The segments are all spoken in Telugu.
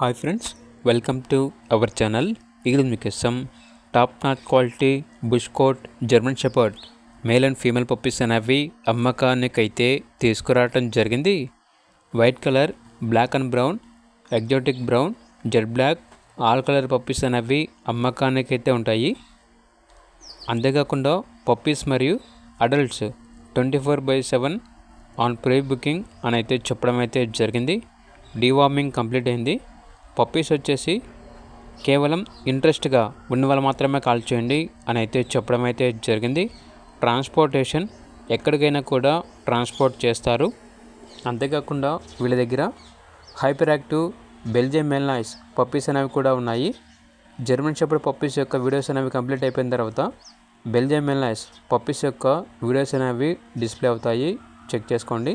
Hi friends, welcome to our channel. ఈరోజు మీకోసం top notch quality bush coat German shepherd male and female puppies అనేవి అమ్మకానికైతే తీసుకురావటం జరిగింది. White colour, black and brown, exotic brown, jet black, all colour puppies అనేవి అమ్మకానికైతే ఉంటాయి. అంతేకాకుండా పప్పీస్ మరియు అడల్ట్స్ 24/7 ఆన్ ప్రీ బుకింగ్ అని అయితే చెప్పడం అయితే జరిగింది. డీవార్మింగ్ కంప్లీట్ అయింది. పప్పీస్ వచ్చేసి కేవలం ఇంట్రెస్ట్గా ఉన్న వాళ్ళు మాత్రమే కాల్ చేయండి అని అయితే చెప్పడం అయితే జరిగింది. ట్రాన్స్పోర్టేషన్ ఎక్కడికైనా కూడా ట్రాన్స్పోర్ట్ చేస్తారు. అంతేకాకుండా వీళ్ళ దగ్గర hyper active Belgium Malinois puppies అనేవి కూడా ఉన్నాయి. జర్మన్ షెపర్డ్ పప్పీస్ యొక్క వీడియోస్ అనేవి కంప్లీట్ అయిపోయిన తర్వాత బెల్జియం మేల్ నాయిస్ పప్పీస్ యొక్క వీడియోస్ అనేవి డిస్ప్లే అవుతాయి, చెక్ చేసుకోండి.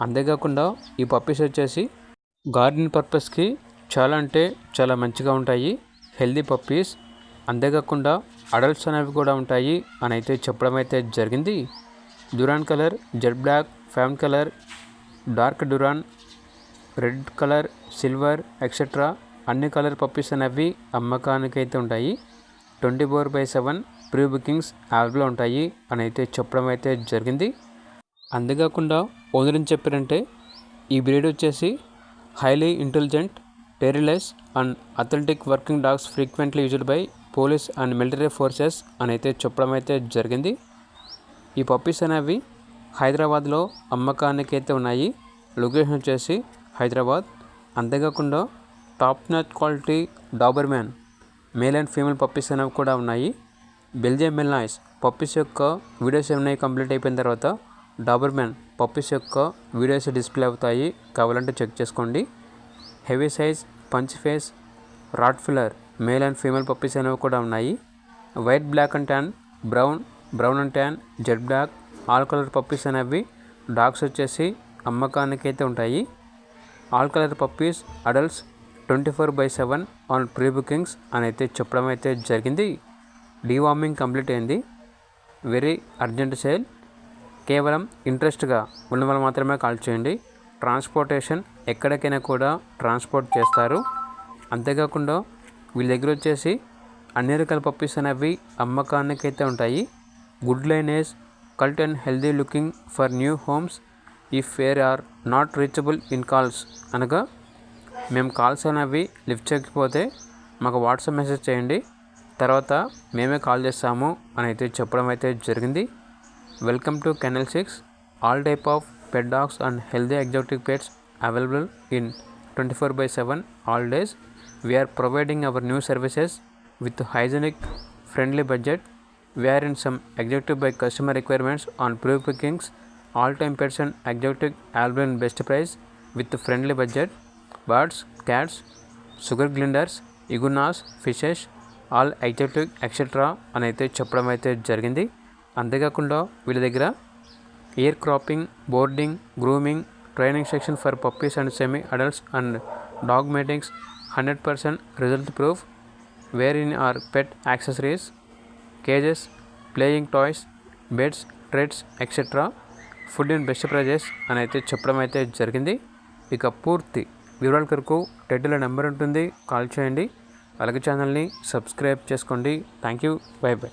అంతేకాకుండా ఈ పప్పీస్ వచ్చేసి గార్డెన్ పర్పస్కి చాలా అంటే చాలా మంచిగా ఉంటాయి, హెల్దీ పప్పీస్. అంతేకాకుండా అడల్ట్స్ అనేవి కూడా ఉంటాయి అని అయితే చెప్పడం అయితే జరిగింది. డ్యూరాన్ colour, jet black, fawn colour, dark డ్యూరాన్, రెడ్ కలర్, సిల్వర్ ఎక్సెట్రా అన్ని కలర్ పప్పీస్ అనేవి అమ్మకానికైతే ఉంటాయి. 24/7 ప్రీ బుకింగ్స్ అవైలబుల్ ఉంటాయి అని అయితే చెప్పడం అయితే జరిగింది. అంతేకాకుండా ఓనర్ ఏం చెప్పారంటే ఈ బ్రీడ్ వచ్చేసి highly intelligent, tireless and athletic working dogs frequently used by police and military forces అని అయితే చెప్పడం అయితే జరిగింది. ఈ పప్పీస్ అనేవి హైదరాబాద్లో అమ్మకానికి అయితే ఉన్నాయి. లొకేషన్ వచ్చేసి హైదరాబాద్. అంతేకాకుండా top notch quality Doberman male and female puppies అనేవి కూడా ఉన్నాయి. బెల్జియం మేల్ నాయిస్ పప్పీస్ యొక్క వీడియోస్ ఏమైనా కంప్లీట్ అయిపోయిన తర్వాత డాబర్మ్యాన్ పప్పీస్ యొక్క వీడియోస్ డిస్ప్లే అవుతాయి, కావాలంటే చెక్ చేసుకోండి. Heavy size punch face Rottweiler male and female puppies అనేవి కూడా ఉన్నాయి. White, black and tan, brown and tan, jet black, all colour puppies అనేవి డాగ్స్ వచ్చేసి అమ్మకానికి అయితే ఉంటాయి. All colour puppies adults 24/7 on pre bookings అని అయితే చెప్పడం అయితే జరిగింది. డీవార్మింగ్ కంప్లీట్ అయింది. Very urgent sale. కేవలం ఇంట్రెస్ట్గా ఉన్న వాళ్ళు మాత్రమే కాల్ చేయండి. ట్రాన్స్పోర్టేషన్ ఎక్కడికైనా కూడా ట్రాన్స్పోర్ట్ చేస్తారు. అంతేకాకుండా వీళ్ళ దగ్గర వచ్చేసి అన్ని రకాల పప్పీస్ అనేవి అమ్మకానికి అయితే ఉంటాయి. Good lineage, cult and healthy looking for new homes if we're are not reachable in calls. అనగా మేము కాల్స్ అనేవి లిఫ్ట్ చేయకపోతే మాకు వాట్సాప్ మెసేజ్ చేయండి, తర్వాత మేమే కాల్ చేస్తాము అని అయితే చెప్పడం అయితే జరిగింది. Welcome to kennel 6. All type of pet dogs and healthy exotic pets available in 24/7 all days. We are providing our new services with hygienic friendly budget. We are in some exotic by customer requirements on pre-bookings. All time pets and exotic available in best price with friendly budget. Birds, cats, sugar gliders, iguanas, fishes, all exotic etc. అని అయితే చెప్పడం అయితే జరిగింది. అంతేకాకుండా వీళ్ళ దగ్గర ear cropping, boarding, grooming, training section for puppies and semi-adults and dog matings, 100% result proof, wherein are pet accessories, cages, playing toys, beds, treats, etc. Food in best prices అని అయితే చెప్పడం అయితే జరిగింది. ఇక పూర్తి వివరాల కొరకు టైటిల్లో నెంబర్ ఉంటుంది, కాల్ చేయండి. అలాగే ఛానల్ని సబ్స్క్రైబ్ చేసుకోండి. Thank you, by by.